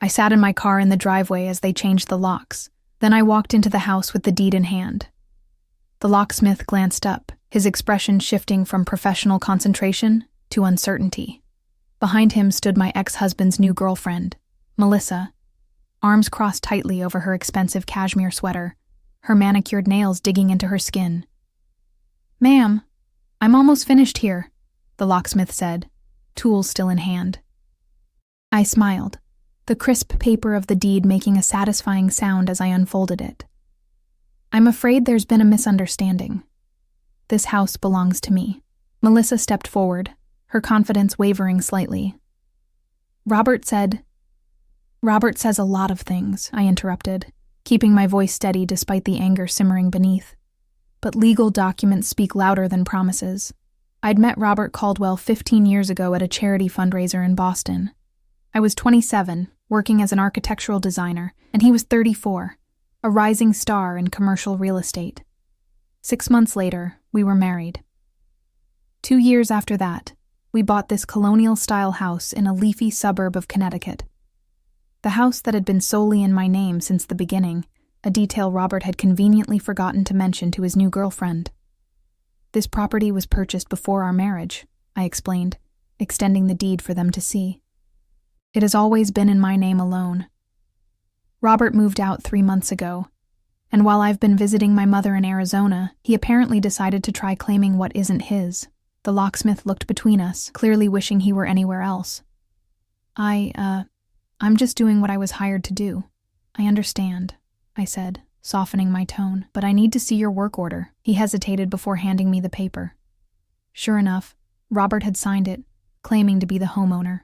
I sat in my car in the driveway as they changed the locks. Then I walked into the house with the deed in hand. The locksmith glanced up, his expression shifting from professional concentration to uncertainty. Behind him stood my ex-husband's new girlfriend, Melissa, arms crossed tightly over her expensive cashmere sweater, her manicured nails digging into her skin. "Ma'am, I'm almost finished here," the locksmith said, tools still in hand. I smiled, the crisp paper of the deed making a satisfying sound as I unfolded it. "I'm afraid there's been a misunderstanding. This house belongs to me." Melissa stepped forward, her confidence wavering slightly. Robert says a lot of things," I interrupted, keeping my voice steady despite the anger simmering beneath. But legal documents speak louder than promises. I'd met Robert Caldwell 15 years ago at a charity fundraiser in Boston. I was 27, working as an architectural designer, and he was 34, a rising star in commercial real estate. 6 months later, we were married. 2 years after that, we bought this colonial-style house in a leafy suburb of Connecticut. The house that had been solely in my name since the beginning, a detail Robert had conveniently forgotten to mention to his new girlfriend. "This property was purchased before our marriage," I explained, extending the deed for them to see. "It has always been in my name alone. Robert moved out 3 months ago, and while I've been visiting my mother in Arizona, he apparently decided to try claiming what isn't his." The locksmith looked between us, clearly wishing he were anywhere else. I'm just doing what I was hired to do." "I understand," I said, softening my tone, "but I need to see your work order." He hesitated before handing me the paper. Sure enough, Robert had signed it, claiming to be the homeowner.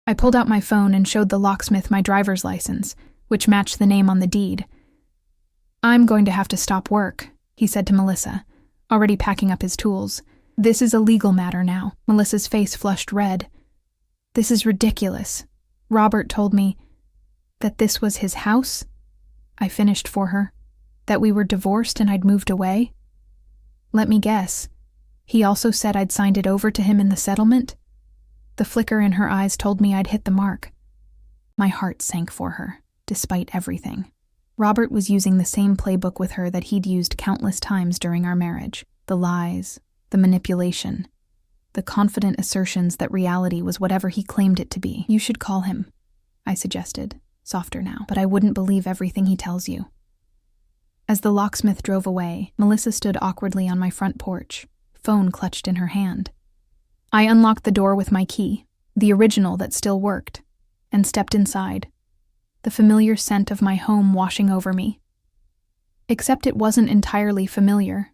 I pulled out my phone and showed the locksmith my driver's license, which matched the name on the deed. "I'm going to have to stop work," he said to Melissa, already packing up his tools. "This is a legal matter now." Melissa's face flushed red. "This is ridiculous. Robert told me that this was his house," I finished for her, "that we were divorced and I'd moved away. Let me guess. He also said I'd signed it over to him in the settlement?" The flicker in her eyes told me I'd hit the mark. My heart sank for her, despite everything. Robert was using the same playbook with her that he'd used countless times during our marriage. The lies, the manipulation, the confident assertions that reality was whatever he claimed it to be. "You should call him," I suggested, softer now, "but I wouldn't believe everything he tells you." As the locksmith drove away, Melissa stood awkwardly on my front porch, phone clutched in her hand. I unlocked the door with my key, the original that still worked, and stepped inside, the familiar scent of my home washing over me. Except it wasn't entirely familiar.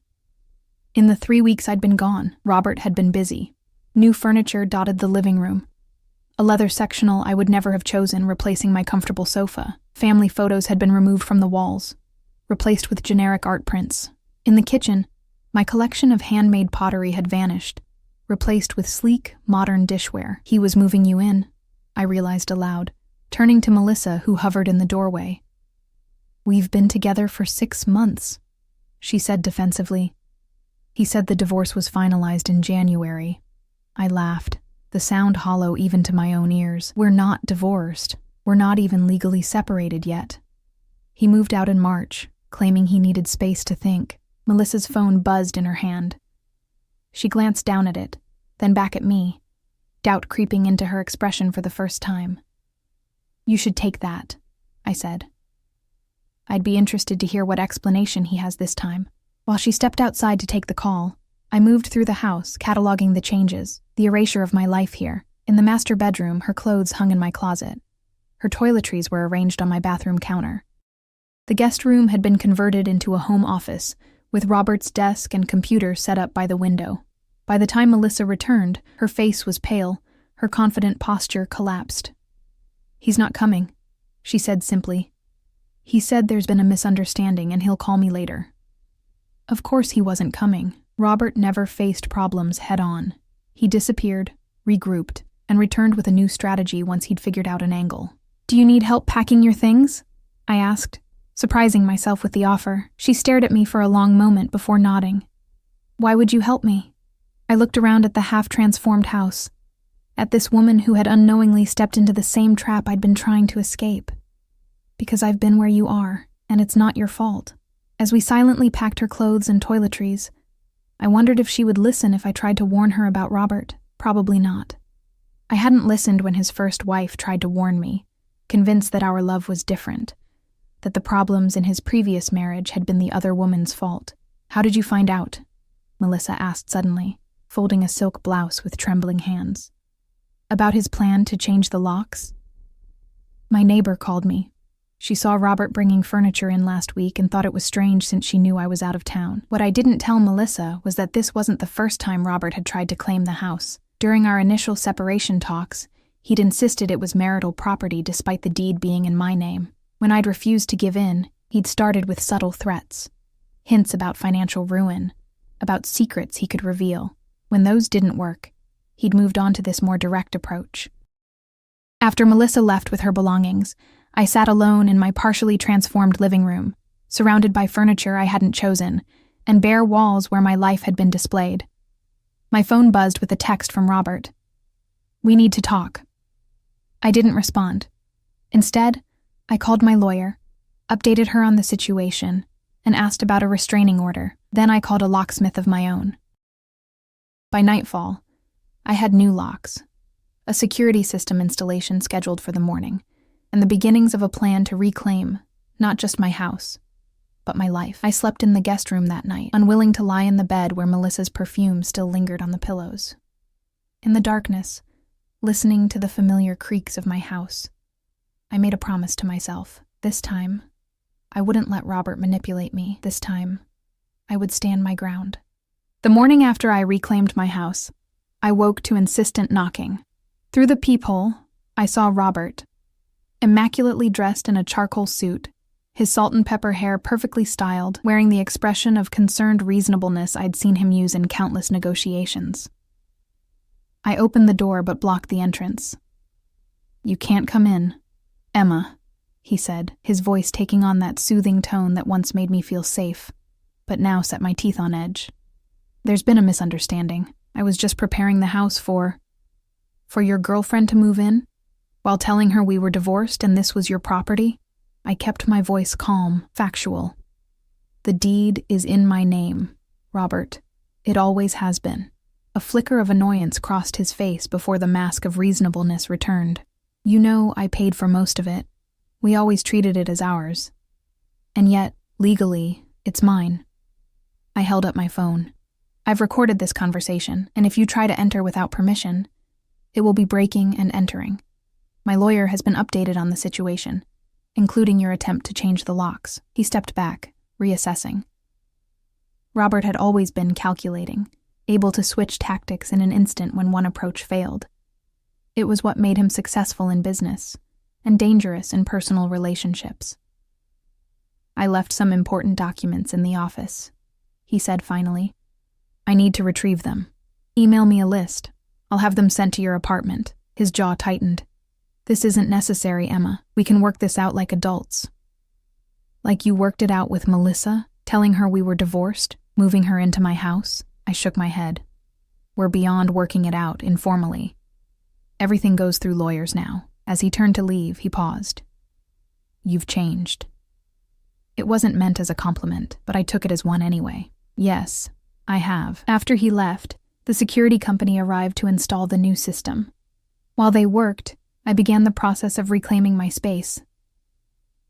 In the 3 weeks I'd been gone, Robert had been busy. New furniture dotted the living room. A leather sectional I would never have chosen, replacing my comfortable sofa. Family photos had been removed from the walls, replaced with generic art prints. In the kitchen, my collection of handmade pottery had vanished, replaced with sleek, modern dishware. "He was moving you in," I realized aloud, turning to Melissa, who hovered in the doorway. "We've been together for 6 months," she said defensively. "He said the divorce was finalized in January." I laughed, the sound hollow even to my own ears. "We're not divorced. We're not even legally separated yet. He moved out in March, claiming he needed space to think." Melissa's phone buzzed in her hand. She glanced down at it, then back at me, doubt creeping into her expression for the first time. "You should take that," I said. "I'd be interested to hear what explanation he has this time." While she stepped outside to take the call, I moved through the house, cataloging the changes, the erasure of my life here. In the master bedroom, her clothes hung in my closet. Her toiletries were arranged on my bathroom counter. The guest room had been converted into a home office, with Robert's desk and computer set up by the window. By the time Melissa returned, her face was pale, her confident posture collapsed. "He's not coming," she said simply. "He said there's been a misunderstanding and he'll call me later." Of course he wasn't coming. Robert never faced problems head-on. He disappeared, regrouped, and returned with a new strategy once he'd figured out an angle. "Do you need help packing your things?" I asked, surprising myself with the offer. She stared at me for a long moment before nodding. "Why would you help me?" I looked around at the half-transformed house. at this woman who had unknowingly stepped into the same trap I'd been trying to escape. Because I've been where you are, and it's not your fault. As we silently packed her clothes and toiletries, I wondered if she would listen if I tried to warn her about Robert. Probably not. I hadn't listened when his first wife tried to warn me, convinced that our love was different, that the problems in his previous marriage had been the other woman's fault. "How did you find out?" Melissa asked suddenly, folding a silk blouse with trembling hands. "About his plan to change the locks?" "My neighbor called me. She saw Robert bringing furniture in last week and thought it was strange since she knew I was out of town. What I didn't tell Melissa was that this wasn't the first time Robert had tried to claim the house. During our initial separation talks, he'd insisted it was marital property despite the deed being in my name. When I'd refused to give in, he'd started with subtle threats. Hints about financial ruin, about secrets he could reveal. When those didn't work, he'd moved on to this more direct approach. After Melissa left with her belongings, I sat alone in my partially transformed living room, surrounded by furniture I hadn't chosen, and bare walls where my life had been displayed. My phone buzzed with a text from Robert. "We need to talk." I didn't respond. Instead, I called my lawyer, updated her on the situation, and asked about a restraining order. Then I called a locksmith of my own. By nightfall, I had new locks, a security system installation scheduled for the morning, and the beginnings of a plan to reclaim not just my house, but my life. I slept in the guest room that night, unwilling to lie in the bed where Melissa's perfume still lingered on the pillows. In the darkness, listening to the familiar creaks of my house, I made a promise to myself. This time, I wouldn't let Robert manipulate me. This time, I would stand my ground. The morning after I reclaimed my house, I woke to insistent knocking. Through the peephole, I saw Robert, immaculately dressed in a charcoal suit, his salt and pepper hair perfectly styled, wearing the expression of concerned reasonableness I'd seen him use in countless negotiations. I opened the door but blocked the entrance. "You can't come in, Emma," he said, his voice taking on that soothing tone that once made me feel safe, but now set my teeth on edge. "There's been a misunderstanding. I was just preparing the house for your girlfriend to move in, while telling her we were divorced and this was your property." I kept my voice calm, factual. "The deed is in my name, Robert. It always has been." A flicker of annoyance crossed his face before the mask of reasonableness returned. "You know I paid for most of it. We always treated it as ours. And yet, legally, it's mine." I held up my phone. "I've recorded this conversation, and if you try to enter without permission, it will be breaking and entering. My lawyer has been updated on the situation, including your attempt to change the locks." He stepped back, reassessing. Robert had always been calculating, able to switch tactics in an instant when one approach failed. It was what made him successful in business and dangerous in personal relationships. "I left some important documents in the office," he said finally. "I need to retrieve them. Email me a list. I'll have them sent to your apartment." His jaw tightened. "This isn't necessary, Emma. We can work this out like adults." "Like you worked it out with Melissa, telling her we were divorced, moving her into my house?" I shook my head. "We're beyond working it out informally. Everything goes through lawyers now." As he turned to leave, he paused. "You've changed." It wasn't meant as a compliment, but I took it as one anyway. "Yes, I have." After he left, the security company arrived to install the new system. While they worked, I began the process of reclaiming my space.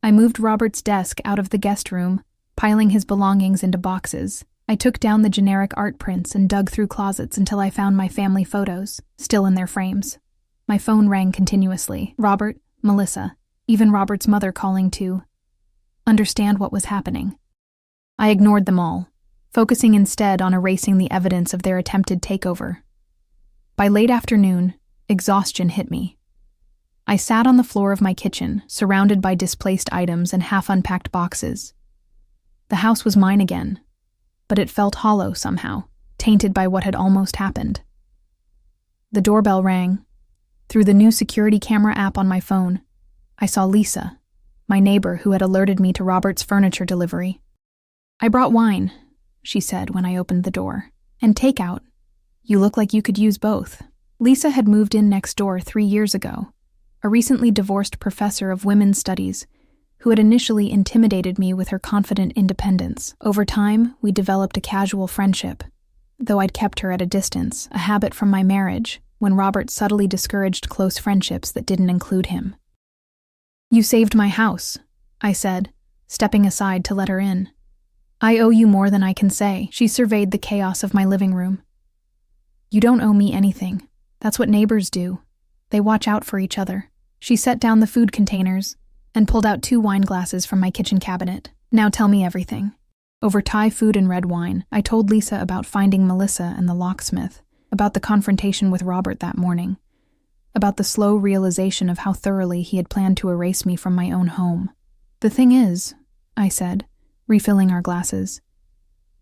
I moved Robert's desk out of the guest room, piling his belongings into boxes. I took down the generic art prints and dug through closets until I found my family photos, still in their frames. My phone rang continuously. Robert, Melissa, even Robert's mother calling to understand what was happening. I ignored them all, focusing instead on erasing the evidence of their attempted takeover. By late afternoon, exhaustion hit me. I sat on the floor of my kitchen, surrounded by displaced items and half-unpacked boxes. The house was mine again, but it felt hollow somehow, tainted by what had almost happened. The doorbell rang. Through the new security camera app on my phone, I saw Lisa, my neighbor who had alerted me to Robert's furniture delivery. "I brought wine," she said when I opened the door, "and takeout. You look like you could use both." Lisa had moved in next door 3 years ago, a recently divorced professor of women's studies who had initially intimidated me with her confident independence. Over time, we developed a casual friendship, though I'd kept her at a distance, a habit from my marriage, when Robert subtly discouraged close friendships that didn't include him. "You saved my house," I said, stepping aside to let her in. "I owe you more than I can say." She surveyed the chaos of my living room. "You don't owe me anything. That's what neighbors do. They watch out for each other." She set down the food containers and pulled out 2 wine glasses from my kitchen cabinet. "Now tell me everything." Over Thai food and red wine, I told Lisa about finding Melissa and the locksmith, about the confrontation with Robert that morning, about the slow realization of how thoroughly he had planned to erase me from my own home. "The thing is," I said, refilling our glasses,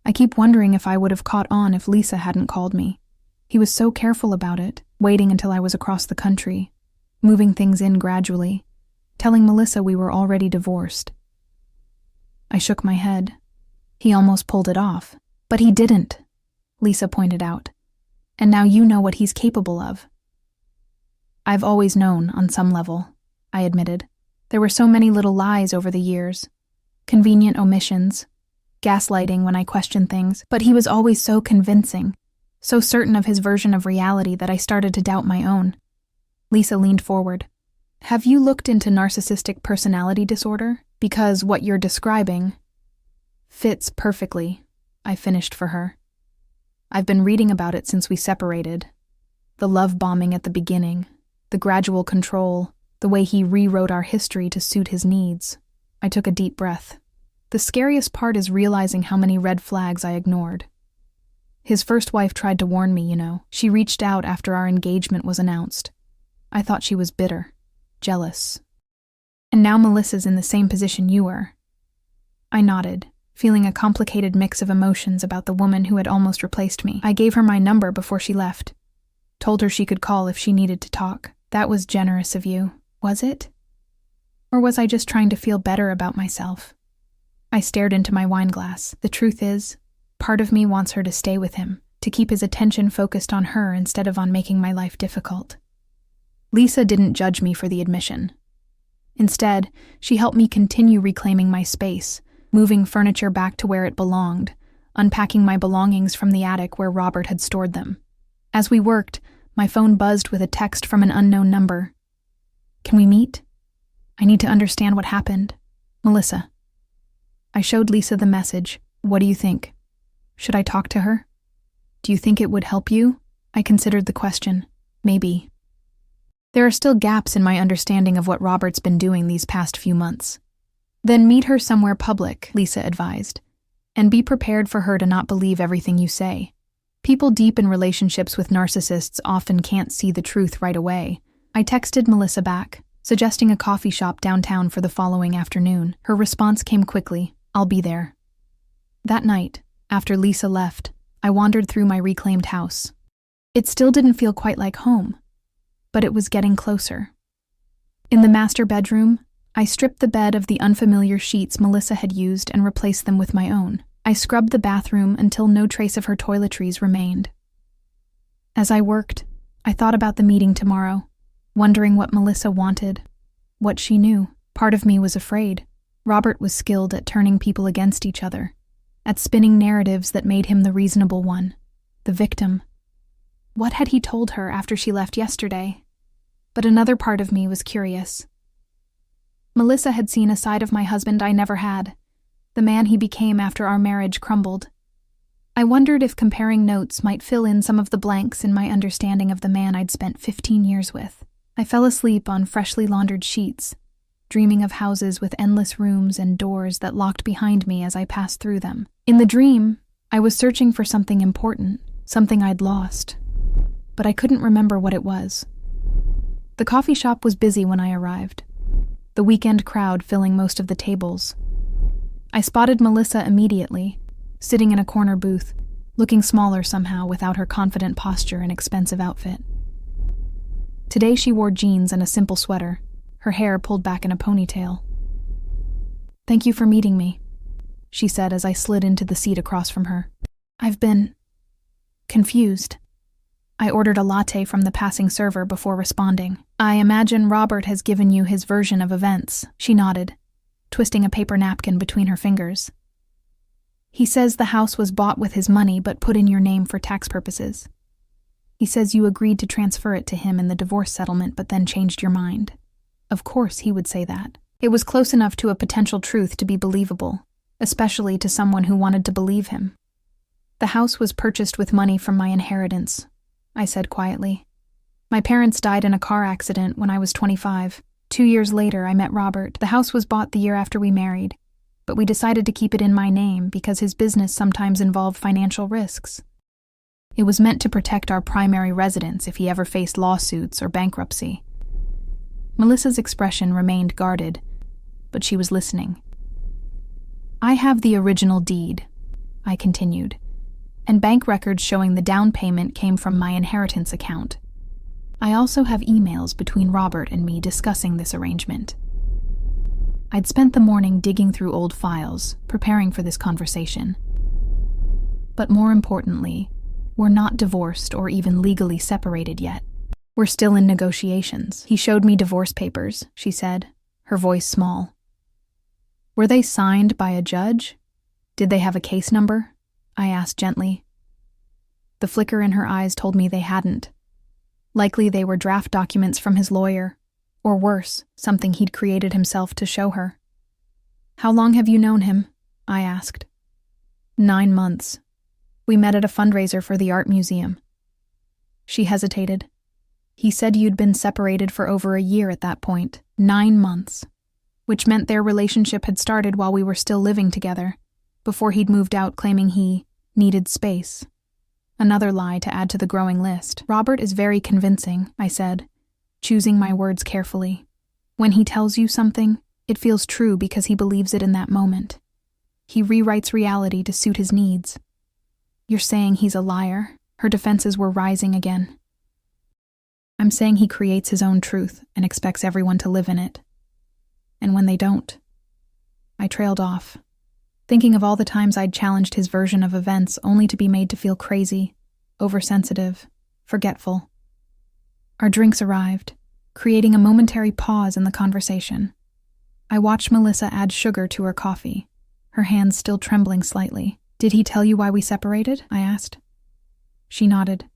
"I keep wondering if I would have caught on if Lisa hadn't called me. He was so careful about it, waiting until I was across the country, moving things in gradually, telling Melissa we were already divorced." I shook my head. "He almost pulled it off." "But he didn't," Lisa pointed out. "And now you know what he's capable of." "I've always known, on some level," I admitted. "There were so many little lies over the years, convenient omissions, gaslighting when I questioned things, but he was always so convincing, so certain of his version of reality that I started to doubt my own." Lisa leaned forward. "Have you looked into narcissistic personality disorder? Because what you're describing fits perfectly," I finished for her. "I've been reading about it since we separated. The love bombing at the beginning, the gradual control, the way he rewrote our history to suit his needs." I took a deep breath. "The scariest part is realizing how many red flags I ignored. His first wife tried to warn me, you know. She reached out after our engagement was announced. I thought she was bitter, jealous. And now Melissa's in the same position you were." I nodded, feeling a complicated mix of emotions about the woman who had almost replaced me. "I gave her my number before she left. Told her she could call if she needed to talk." "That was generous of you, was it? Or was I just trying to feel better about myself?" I stared into my wine glass. The truth is, part of me wants her to stay with him, to keep his attention focused on her instead of on making my life difficult. Lisa didn't judge me for the admission. Instead, she helped me continue reclaiming my space, moving furniture back to where it belonged, unpacking my belongings from the attic where Robert had stored them. As we worked, my phone buzzed with a text from an unknown number. "Can we meet? I need to understand what happened. Melissa." I showed Lisa the message. "What do you think? Should I talk to her? Do you think it would help you?" I considered the question. Maybe. There are still gaps in my understanding of what Robert's been doing these past few months. "Then meet her somewhere public," Lisa advised, "and be prepared for her to not believe everything you say. People deep in relationships with narcissists often can't see the truth right away." I texted Melissa back, suggesting a coffee shop downtown for the following afternoon. Her response came quickly. "I'll be there." That night, after Lisa left, I wandered through my reclaimed house. It still didn't feel quite like home, but it was getting closer. In the master bedroom, I stripped the bed of the unfamiliar sheets Melissa had used and replaced them with my own. I scrubbed the bathroom until no trace of her toiletries remained. As I worked, I thought about the meeting tomorrow, wondering what Melissa wanted, what she knew. Part of me was afraid. Robert was skilled at turning people against each other, at spinning narratives that made him the reasonable one, the victim. What had he told her after she left yesterday? But another part of me was curious. Melissa had seen a side of my husband I never had, the man he became after our marriage crumbled. I wondered if comparing notes might fill in some of the blanks in my understanding of the man I'd spent 15 years with. I fell asleep on freshly laundered sheets, dreaming of houses with endless rooms and doors that locked behind me as I passed through them. In the dream, I was searching for something important, something I'd lost, but I couldn't remember what it was. The coffee shop was busy when I arrived, the weekend crowd filling most of the tables. I spotted Melissa immediately, sitting in a corner booth, looking smaller somehow without her confident posture and expensive outfit. Today she wore jeans and a simple sweater, her hair pulled back in a ponytail. "Thank you for meeting me," she said as I slid into the seat across from her. "I've been confused." I ordered a latte from the passing server before responding. I imagine Robert has given you his version of events, she nodded, twisting a paper napkin between her fingers. He says the house was bought with his money but put in your name for tax purposes. He says you agreed to transfer it to him in the divorce settlement but then changed your mind. Of course he would say that. It was close enough to a potential truth to be believable, especially to someone who wanted to believe him. The house was purchased with money from my inheritance, I said quietly. My parents died in a car accident when I was 25. 2 years later, I met Robert. The house was bought the year after we married, but we decided to keep it in my name because his business sometimes involved financial risks. It was meant to protect our primary residence if he ever faced lawsuits or bankruptcy. Melissa's expression remained guarded, but she was listening. I have the original deed, I continued, and bank records showing the down payment came from my inheritance account. I also have emails between Robert and me discussing this arrangement. I'd spent the morning digging through old files, preparing for this conversation. But more importantly, we're not divorced or even legally separated yet. We're still in negotiations. He showed me divorce papers, she said, her voice small. Were they signed by a judge? Did they have a case number? I asked gently. The flicker in her eyes told me they hadn't. Likely they were draft documents from his lawyer, or worse, something he'd created himself to show her. How long have you known him? I asked. 9 months. We met at a fundraiser for the art museum. She hesitated. He said you'd been separated for over a year at that point, 9 months, which meant their relationship had started while we were still living together, before he'd moved out claiming he needed space. Another lie to add to the growing list. Robert is very convincing, I said, choosing my words carefully. When he tells you something, it feels true because he believes it in that moment. He rewrites reality to suit his needs. You're saying he's a liar? Her defenses were rising again. I'm saying he creates his own truth and expects everyone to live in it. And when they don't, I trailed off, thinking of all the times I'd challenged his version of events only to be made to feel crazy, oversensitive, forgetful. Our drinks arrived, creating a momentary pause in the conversation. I watched Melissa add sugar to her coffee, her hands still trembling slightly. Did he tell you why we separated? I asked. She nodded.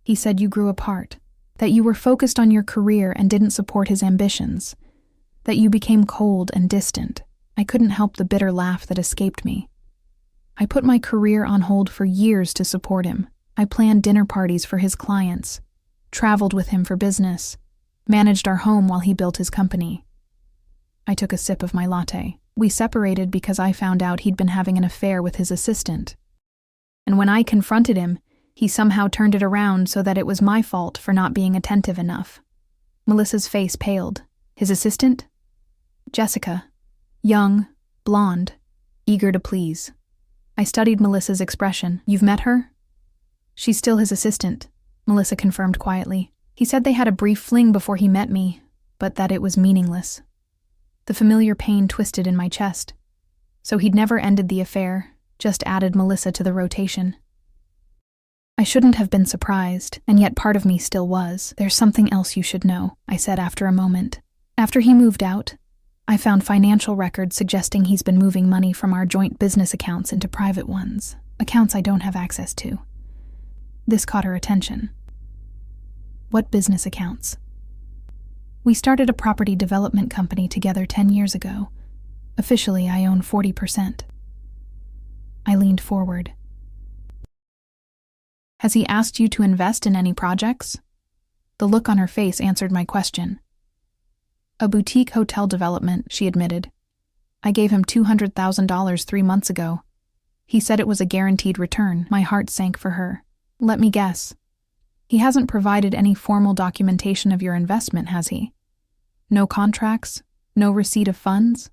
He said you grew apart, that you were focused on your career and didn't support his ambitions, that you became cold and distant. I couldn't help the bitter laugh that escaped me. I put my career on hold for years to support him. I planned dinner parties for his clients, traveled with him for business, managed our home while he built his company. I took a sip of my latte. We separated because I found out he'd been having an affair with his assistant. And when I confronted him, he somehow turned it around so that it was my fault for not being attentive enough. Melissa's face paled. His assistant? Jessica. Young, blonde, eager to please. I studied Melissa's expression. You've met her? She's still his assistant, Melissa confirmed quietly. He said they had a brief fling before he met me, but that it was meaningless. The familiar pain twisted in my chest. So he'd never ended the affair, just added Melissa to the rotation. I shouldn't have been surprised, and yet part of me still was. There's something else you should know, I said after a moment. After he moved out, I found financial records suggesting he's been moving money from our joint business accounts into private ones, accounts I don't have access to. This caught her attention. What business accounts? We started a property development company together 10 years ago. Officially, I own 40%. I leaned forward. Has he asked you to invest in any projects? The look on her face answered my question. A boutique hotel development, she admitted. I gave him $200,000 3 months ago. He said it was a guaranteed return. My heart sank for her. Let me guess. He hasn't provided any formal documentation of your investment, has he? No contracts? No receipt of funds?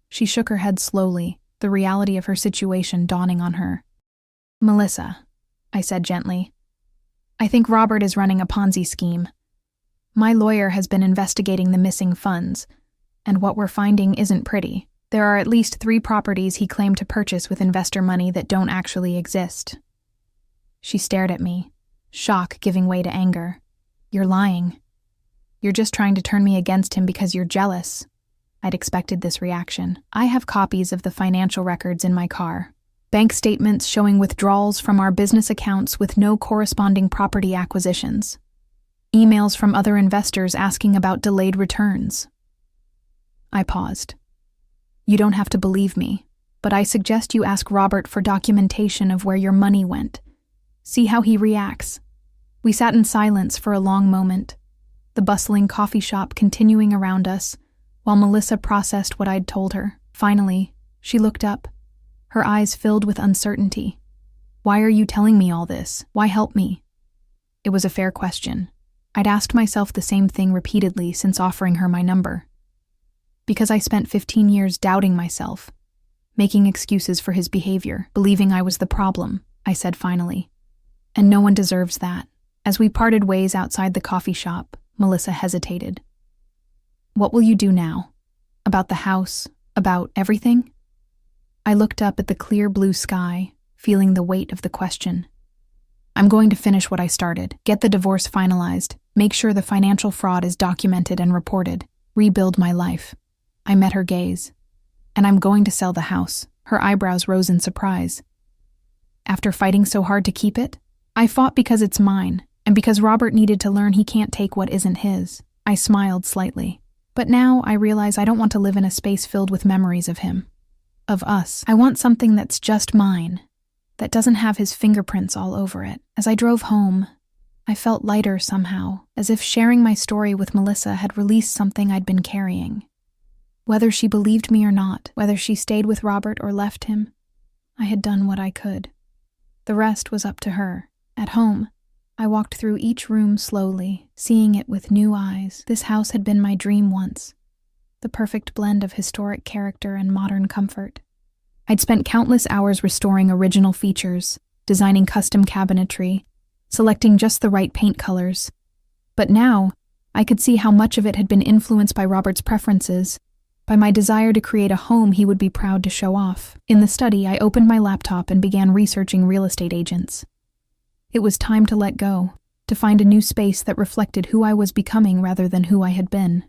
She shook her head slowly, the reality of her situation dawning on her. Melissa, I said gently, I think Robert is running a Ponzi scheme. My lawyer has been investigating the missing funds, and what we're finding isn't pretty. There are at least 3 properties he claimed to purchase with investor money that don't actually exist. She stared at me, shock giving way to anger. "You're lying. You're just trying to turn me against him because you're jealous." I'd expected this reaction. "I have copies of the financial records in my car. Bank statements showing withdrawals from our business accounts with no corresponding property acquisitions. Emails from other investors asking about delayed returns." I paused. "You don't have to believe me, but I suggest you ask Robert for documentation of where your money went. See how he reacts." We sat in silence for a long moment, the bustling coffee shop continuing around us, while Melissa processed what I'd told her. Finally, she looked up, her eyes filled with uncertainty. "Why are you telling me all this? Why help me?" It was a fair question. I'd asked myself the same thing repeatedly since offering her my number. "Because I spent 15 years doubting myself, making excuses for his behavior, believing I was the problem," I said finally. "And no one deserves that." As we parted ways outside the coffee shop, Melissa hesitated. "What will you do now? About the house? About everything?" I looked up at the clear blue sky, feeling the weight of the question. "I'm going to finish what I started, get the divorce finalized, make sure the financial fraud is documented and reported, rebuild my life." I met her gaze. "And I'm going to sell the house." Her eyebrows rose in surprise. "After fighting so hard to keep it?" "I fought because it's mine, and because Robert needed to learn he can't take what isn't his." I smiled slightly. "But now I realize I don't want to live in a space filled with memories of him. Of us. I want something that's just mine, that doesn't have his fingerprints all over it." As I drove home, I felt lighter somehow, as if sharing my story with Melissa had released something I'd been carrying. Whether she believed me or not, whether she stayed with Robert or left him, I had done what I could. The rest was up to her. At home, I walked through each room slowly, seeing it with new eyes. This house had been my dream once, the perfect blend of historic character and modern comfort. I'd spent countless hours restoring original features, designing custom cabinetry, selecting just the right paint colors. But now, I could see how much of it had been influenced by Robert's preferences, by my desire to create a home he would be proud to show off. In the study, I opened my laptop and began researching real estate agents. It was time to let go, to find a new space that reflected who I was becoming rather than who I had been.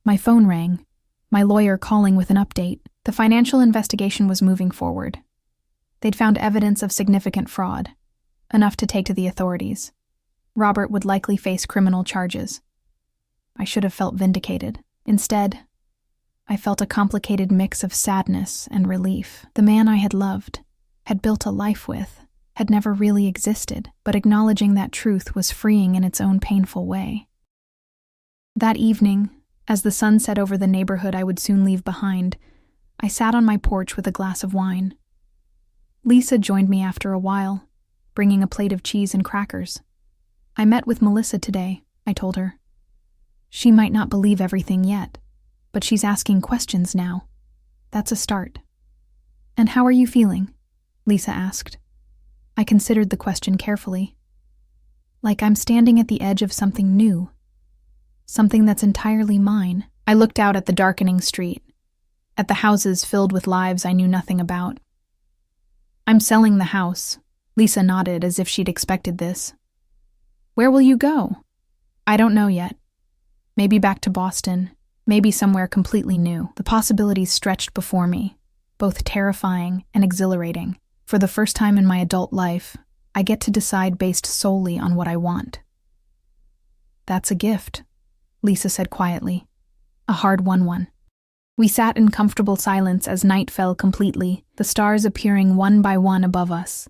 My phone rang, my lawyer calling with an update. The financial investigation was moving forward. They'd found evidence of significant fraud, enough to take to the authorities. Robert would likely face criminal charges. I should have felt vindicated. Instead, I felt a complicated mix of sadness and relief. The man I had loved, had built a life with, had never really existed, but acknowledging that truth was freeing in its own painful way. That evening, as the sun set over the neighborhood I would soon leave behind, I sat on my porch with a glass of wine. Lisa joined me after a while, bringing a plate of cheese and crackers. "I met with Melissa today," I told her. "She might not believe everything yet, but she's asking questions now. That's a start." "And how are you feeling?" Lisa asked. I considered the question carefully. "Like I'm standing at the edge of something new. Something that's entirely mine." I looked out at the darkening street, at the houses filled with lives I knew nothing about. "I'm selling the house." Lisa nodded as if she'd expected this. "Where will you go?" "I don't know yet. Maybe back to Boston, maybe somewhere completely new." The possibilities stretched before me, both terrifying and exhilarating. For the first time in my adult life, I get to decide based solely on what I want. "That's a gift," Lisa said quietly. "A hard-won one." We sat in comfortable silence as night fell completely, the stars appearing one by one above us.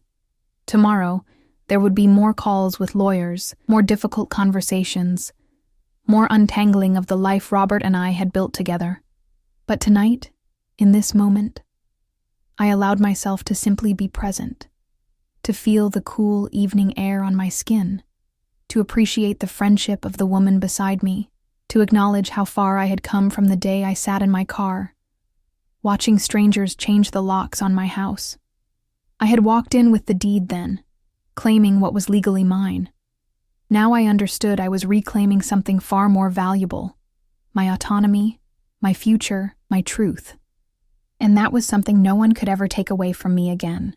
Tomorrow, there would be more calls with lawyers, more difficult conversations, more untangling of the life Robert and I had built together. But tonight, in this moment, I allowed myself to simply be present, to feel the cool evening air on my skin, to appreciate the friendship of the woman beside me, to acknowledge how far I had come from the day I sat in my car, watching strangers change the locks on my house. I had walked in with the deed then, claiming what was legally mine. Now I understood I was reclaiming something far more valuable: my autonomy, my future, my truth. And that was something no one could ever take away from me again.